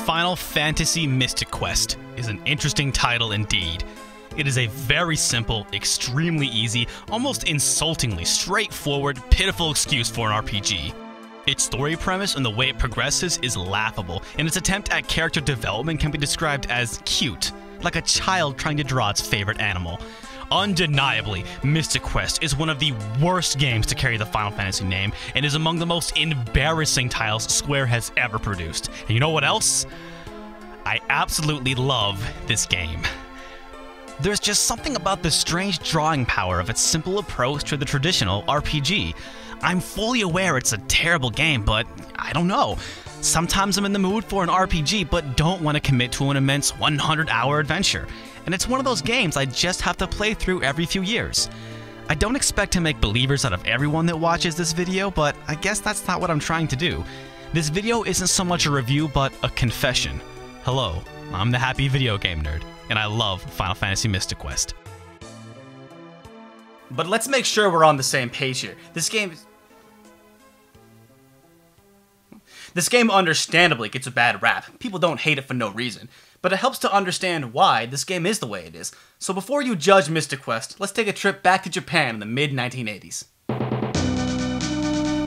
Final Fantasy Mystic Quest is an interesting title indeed. It is a very simple, extremely easy, almost insultingly straightforward, pitiful excuse for an RPG. Its story premise and the way it progresses is laughable, and its attempt at character development can be described as cute, like a child trying to draw its favorite animal. Undeniably, Mystic Quest is one of the worst games to carry the Final Fantasy name, and is among the most embarrassing titles Square has ever produced. And you know what else? I absolutely love this game. There's just something about the strange drawing power of its simple approach to the traditional RPG. I'm fully aware it's a terrible game, but I don't know. Sometimes I'm in the mood for an RPG, but don't want to commit to an immense 100-hour adventure. And it's one of those games I just have to play through every few years. I don't expect to make believers out of everyone that watches this video, but I guess that's not what I'm trying to do. This video isn't so much a review, but a confession. Hello, I'm the Happy Video Game Nerd, and I love Final Fantasy Mystic Quest. But let's make sure we're on the same page here. This game understandably gets a bad rap. People don't hate it for no reason. But it helps to understand why this game is the way it is. So before you judge Mystic Quest, let's take a trip back to Japan in the mid-1980s.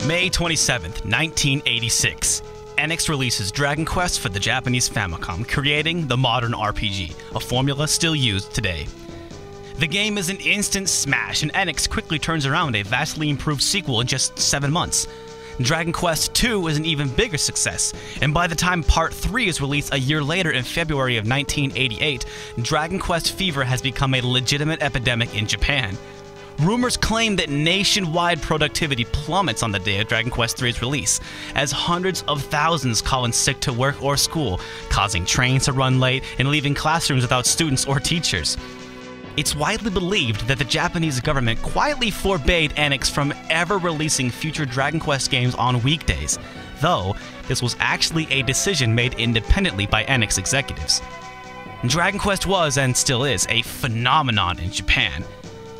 May 27th, 1986. NX releases Dragon Quest for the Japanese Famicom, creating the modern RPG, a formula still used today. The game is an instant smash, and NX quickly turns around a vastly improved sequel in just 7 months. Dragon Quest II is an even bigger success, and by the time Part 3 is released a year later in February of 1988, Dragon Quest fever has become a legitimate epidemic in Japan. Rumors claim that nationwide productivity plummets on the day of Dragon Quest III's release, as hundreds of thousands call in sick to work or school, causing trains to run late and leaving classrooms without students or teachers. It's widely believed that the Japanese government quietly forbade NX from ever releasing future Dragon Quest games on weekdays, though this was actually a decision made independently by NX executives. Dragon Quest was, and still is, a phenomenon in Japan.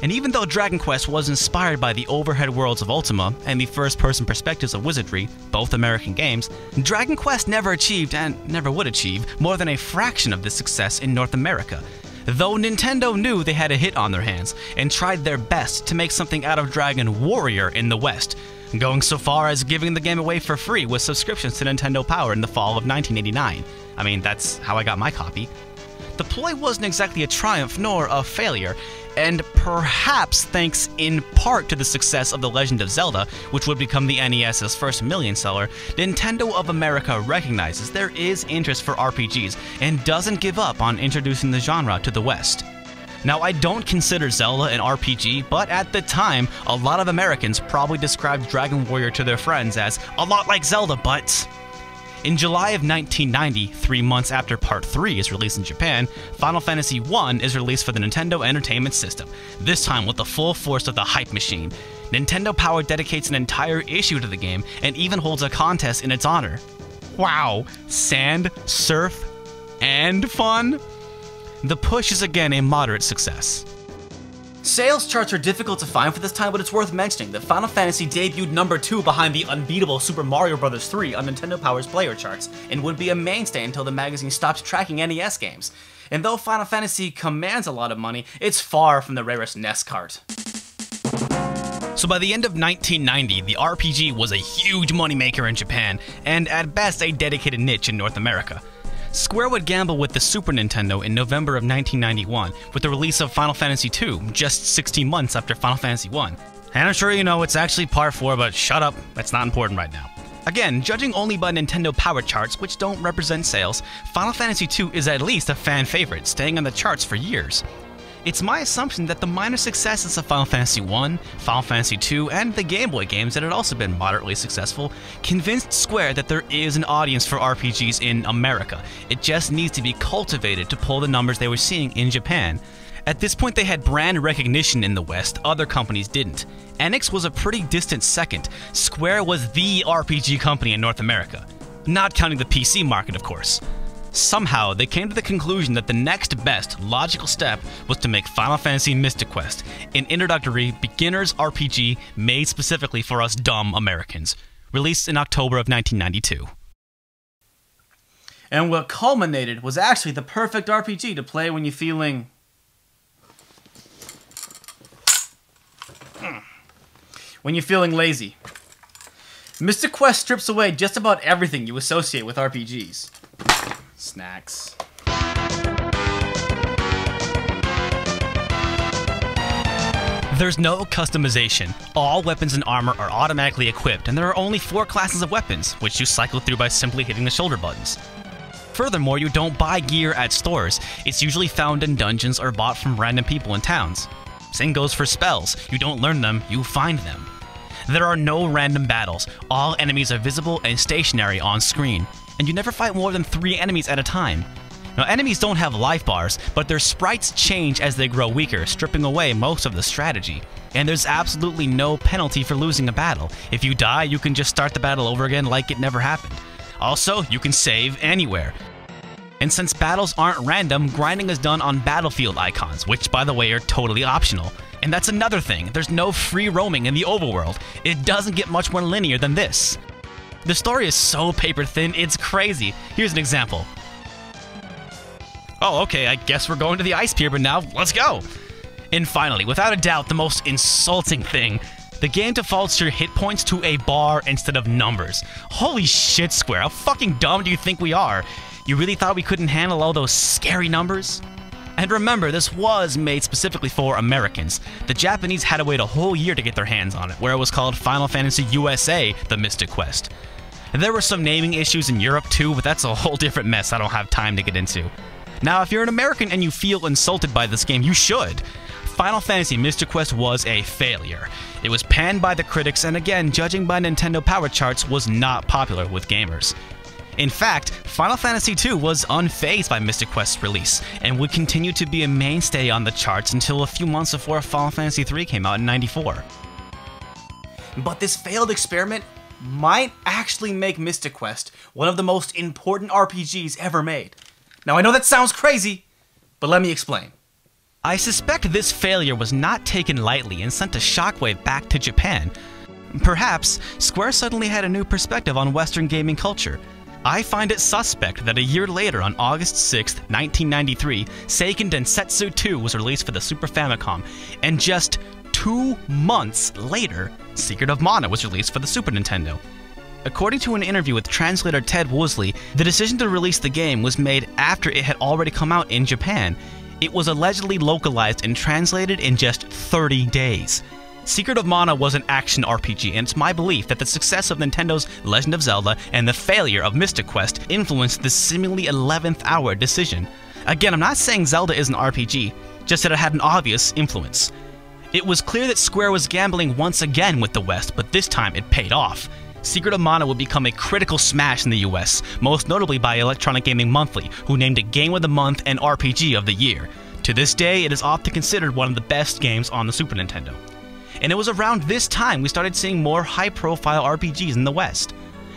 And even though Dragon Quest was inspired by the overhead worlds of Ultima and the first-person perspectives of Wizardry, both American games, Dragon Quest never achieved, and never would achieve, more than a fraction of this success in North America. Though Nintendo knew they had a hit on their hands, and tried their best to make something out of Dragon Warrior in the West, going so far as giving the game away for free with subscriptions to Nintendo Power in the fall of 1989. I mean, that's how I got my copy. The ploy wasn't exactly a triumph nor a failure, and perhaps thanks in part to the success of The Legend of Zelda, which would become the NES's first million seller, Nintendo of America recognizes there is interest for RPGs and doesn't give up on introducing the genre to the West. Now, I don't consider Zelda an RPG, but at the time, a lot of Americans probably described Dragon Warrior to their friends as a lot like Zelda, but... In July of 1990, 3 months after Part 3 is released in Japan, Final Fantasy I is released for the Nintendo Entertainment System, this time with the full force of the hype machine. Nintendo Power dedicates an entire issue to the game and even holds a contest in its honor. Wow, sand, surf, and fun? The push is again a moderate success. Sales charts are difficult to find for this time, but it's worth mentioning that Final Fantasy debuted number 2 behind the unbeatable Super Mario Bros. 3 on Nintendo Power's player charts, and would be a mainstay until the magazine stopped tracking NES games. And though Final Fantasy commands a lot of money, it's far from the rarest NES cart. So by the end of 1990, the RPG was a huge moneymaker in Japan, and at best a dedicated niche in North America. Square would gamble with the Super Nintendo in November of 1991 with the release of Final Fantasy II, just 16 months after Final Fantasy I. And I'm sure you know it's actually Part 4, but shut up, that's not important right now. Again, judging only by Nintendo Power charts, which don't represent sales, Final Fantasy II is at least a fan favorite, staying on the charts for years. It's my assumption that the minor successes of Final Fantasy I, Final Fantasy II, and the Game Boy games that had also been moderately successful convinced Square that there is an audience for RPGs in America. It just needs to be cultivated to pull the numbers they were seeing in Japan. At this point they had brand recognition in the West, other companies didn't. NX was a pretty distant second. Square was the RPG company in North America. Not counting the PC market, of course. Somehow, they came to the conclusion that the next best logical step was to make Final Fantasy Mystic Quest, an introductory, beginner's RPG made specifically for us dumb Americans, released in October of 1992. And what culminated was actually the perfect RPG to play when you're feeling... when you're feeling lazy. Mystic Quest strips away just about everything you associate with RPGs. Snacks. There's no customization. All weapons and armor are automatically equipped, and there are only 4 classes of weapons, which you cycle through by simply hitting the shoulder buttons. Furthermore, you don't buy gear at stores. It's usually found in dungeons or bought from random people in towns. Same goes for spells. You don't learn them, you find them. There are no random battles. All enemies are visible and stationary on screen, and you never fight more than 3 enemies at a time. Now, enemies don't have life bars, but their sprites change as they grow weaker, stripping away most of the strategy. And there's absolutely no penalty for losing a battle. If you die, you can just start the battle over again like it never happened. Also, you can save anywhere. And since battles aren't random, grinding is done on battlefield icons, which, by the way, are totally optional. And that's another thing, there's no free roaming in the overworld. It doesn't get much more linear than this. The story is so paper thin, it's crazy. Here's an example. Oh, okay, I guess we're going to the ice pier, but now, let's go! And finally, without a doubt, the most insulting thing, the game defaults your hit points to a bar instead of numbers. Holy shit, Square, how fucking dumb do you think we are? You really thought we couldn't handle all those scary numbers? And remember, this was made specifically for Americans. The Japanese had to wait a whole year to get their hands on it, where it was called Final Fantasy USA: The Mystic Quest. And there were some naming issues in Europe too, but that's a whole different mess I don't have time to get into. Now, if you're an American and you feel insulted by this game, you should. Final Fantasy Mystic Quest was a failure. It was panned by the critics, and again, judging by Nintendo Power Charts, was not popular with gamers. In fact, Final Fantasy II was unfazed by Mystic Quest's release, and would continue to be a mainstay on the charts until a few months before Final Fantasy III came out in '94. But this failed experiment might actually make Mystic Quest one of the most important RPGs ever made. Now, I know that sounds crazy, but let me explain. I suspect this failure was not taken lightly and sent a shockwave back to Japan. Perhaps, Square suddenly had a new perspective on Western gaming culture. I find it suspect that a year later, on August 6, 1993, Seiken Densetsu 2 was released for the Super Famicom, and just 2 months later, Secret of Mana was released for the Super Nintendo. According to an interview with translator Ted Woosley, the decision to release the game was made after it had already come out in Japan. It was allegedly localized and translated in just 30 days. Secret of Mana was an action RPG, and it's my belief that the success of Nintendo's Legend of Zelda and the failure of Mystic Quest influenced this seemingly 11th hour decision. Again, I'm not saying Zelda is an RPG, just that it had an obvious influence. It was clear that Square was gambling once again with the West, but this time it paid off. Secret of Mana would become a critical smash in the US, most notably by Electronic Gaming Monthly, who named it Game of the Month and RPG of the Year. To this day, it is often considered one of the best games on the Super Nintendo. And it was around this time we started seeing more high-profile RPGs in the West.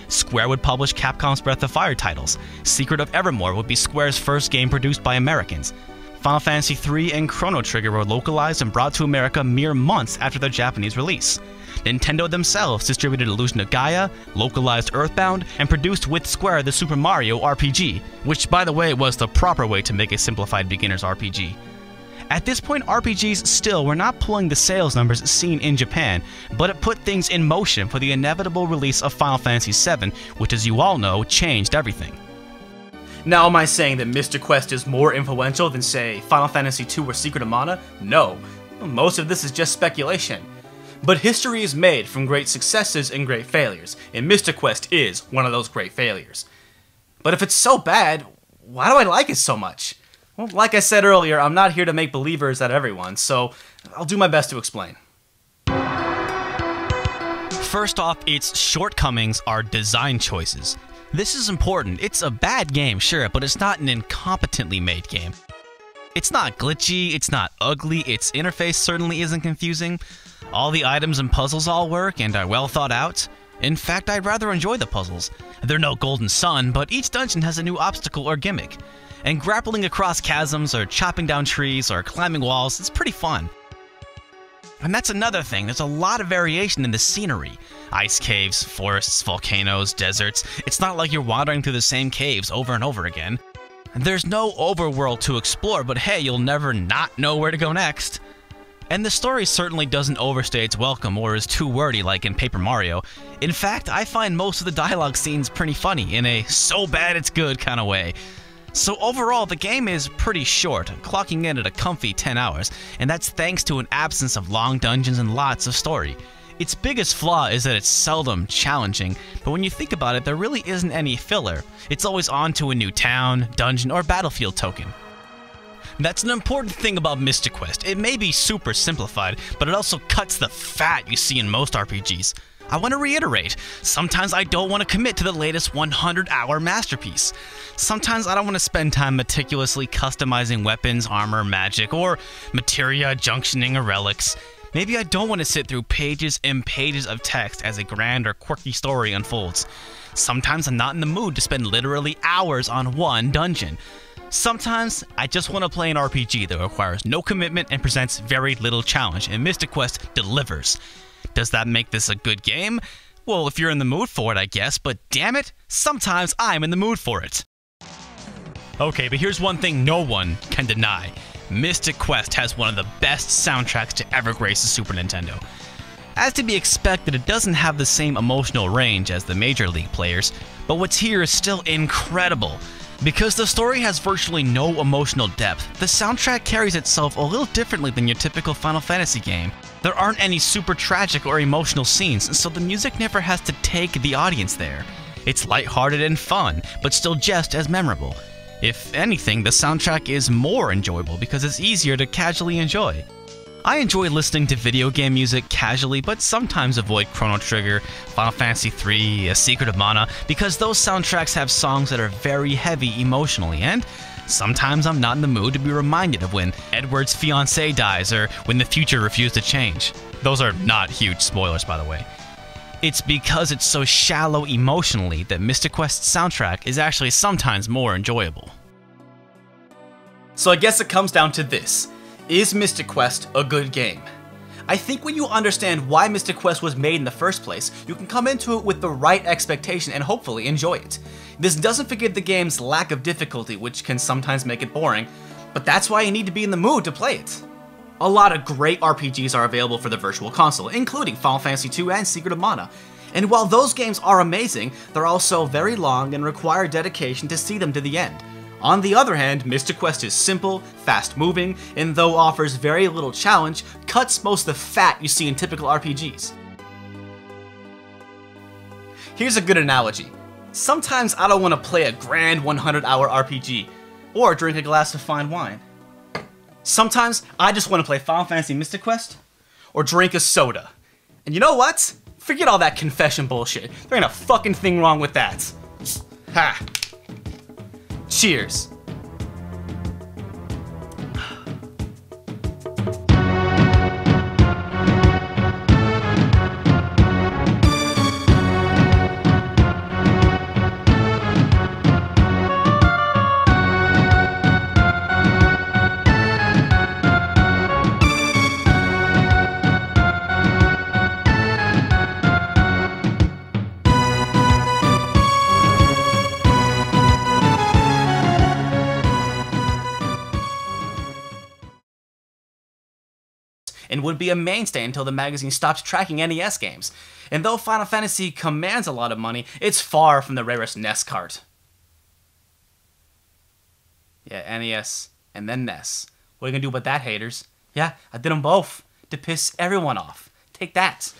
Square would publish Capcom's Breath of Fire titles. Secret of Evermore would be Square's first game produced by Americans. Final Fantasy III and Chrono Trigger were localized and brought to America mere months after their Japanese release. Nintendo themselves distributed Illusion of Gaia, localized Earthbound, and produced with Square the Super Mario RPG, which, by the way, was the proper way to make a simplified beginner's RPG. At this point, RPGs still were not pulling the sales numbers seen in Japan, but it put things in motion for the inevitable release of Final Fantasy VII, which, as you all know, changed everything. Now, am I saying that Mystic Quest is more influential than, say, Final Fantasy II or Secret of Mana? No. Most of this is just speculation. But history is made from great successes and great failures, and Mystic Quest is one of those great failures. But if it's so bad, why do I like it so much? Well, like I said earlier, I'm not here to make believers out of everyone, so I'll do my best to explain. First off, its shortcomings are design choices. This is important. It's a bad game, sure, but it's not an incompetently made game. It's not glitchy, it's not ugly, its interface certainly isn't confusing. All the items and puzzles all work and are well thought out. In fact, I'd rather enjoy the puzzles. They're no Golden Sun, but each dungeon has a new obstacle or gimmick. And grappling across chasms or chopping down trees or climbing walls is pretty fun. And that's another thing, there's a lot of variation in the scenery. Ice caves, forests, volcanoes, deserts. It's not like you're wandering through the same caves over and over again. And there's no overworld to explore, but hey, you'll never not know where to go next. And the story certainly doesn't overstay its welcome or is too wordy like in Paper Mario. In fact, I find most of the dialogue scenes pretty funny in a so bad it's good kind of way. So overall, the game is pretty short, clocking in at a comfy 10 hours, and that's thanks to an absence of long dungeons and lots of story. Its biggest flaw is that it's seldom challenging, but when you think about it, there really isn't any filler. It's always on to a new town, dungeon, or battlefield token. That's an important thing about Mystic Quest. It may be super simplified, but it also cuts the fat you see in most RPGs. I want to reiterate, sometimes I don't want to commit to the latest 100-hour masterpiece. Sometimes I don't want to spend time meticulously customizing weapons, armor, magic, or materia, junctioning, or relics. Maybe I don't want to sit through pages and pages of text as a grand or quirky story unfolds. Sometimes I'm not in the mood to spend literally hours on one dungeon. Sometimes I just want to play an RPG that requires no commitment and presents very little challenge, and Mystic Quest delivers. Does that make this a good game? Well, if you're in the mood for it, I guess, but damn it, sometimes I'm in the mood for it. Okay, but here's one thing no one can deny. Mystic Quest has one of the best soundtracks to ever grace the Super Nintendo. As to be expected, it doesn't have the same emotional range as the Major League players, but what's here is still incredible. Because the story has virtually no emotional depth, the soundtrack carries itself a little differently than your typical Final Fantasy game. There aren't any super tragic or emotional scenes, so the music never has to take the audience there. It's lighthearted and fun, but still just as memorable. If anything, the soundtrack is more enjoyable because it's easier to casually enjoy. I enjoy listening to video game music casually, but sometimes avoid Chrono Trigger, Final Fantasy III, A Secret of Mana, because those soundtracks have songs that are very heavy emotionally, and sometimes I'm not in the mood to be reminded of when Edward's fiancée dies or when the future refused to change. Those are not huge spoilers, by the way. It's because it's so shallow emotionally that Mystic Quest's soundtrack is actually sometimes more enjoyable. So I guess it comes down to this. Is Mystic Quest a good game? I think when you understand why Mystic Quest was made in the first place, you can come into it with the right expectation and hopefully enjoy it. This doesn't forgive the game's lack of difficulty, which can sometimes make it boring, but that's why you need to be in the mood to play it. A lot of great RPGs are available for the Virtual Console, including Final Fantasy II and Secret of Mana. And while those games are amazing, they're also very long and require dedication to see them to the end. On the other hand, Mystic Quest is simple, fast-moving, and though offers very little challenge, cuts most of the fat you see in typical RPGs. Here's a good analogy. Sometimes I don't want to play a grand 100-hour RPG, or drink a glass of fine wine. Sometimes I just want to play Final Fantasy Mystic Quest, or drink a soda. And you know what? Forget all that confession bullshit. There ain't a fucking thing wrong with that. Ha! Cheers. And would be a mainstay until the magazine stopped tracking NES games. And though Final Fantasy commands a lot of money, it's far from the rarest NES cart. Yeah, NES and then NES. What are you gonna do about that, haters? Yeah, I did them both to piss everyone off. Take that.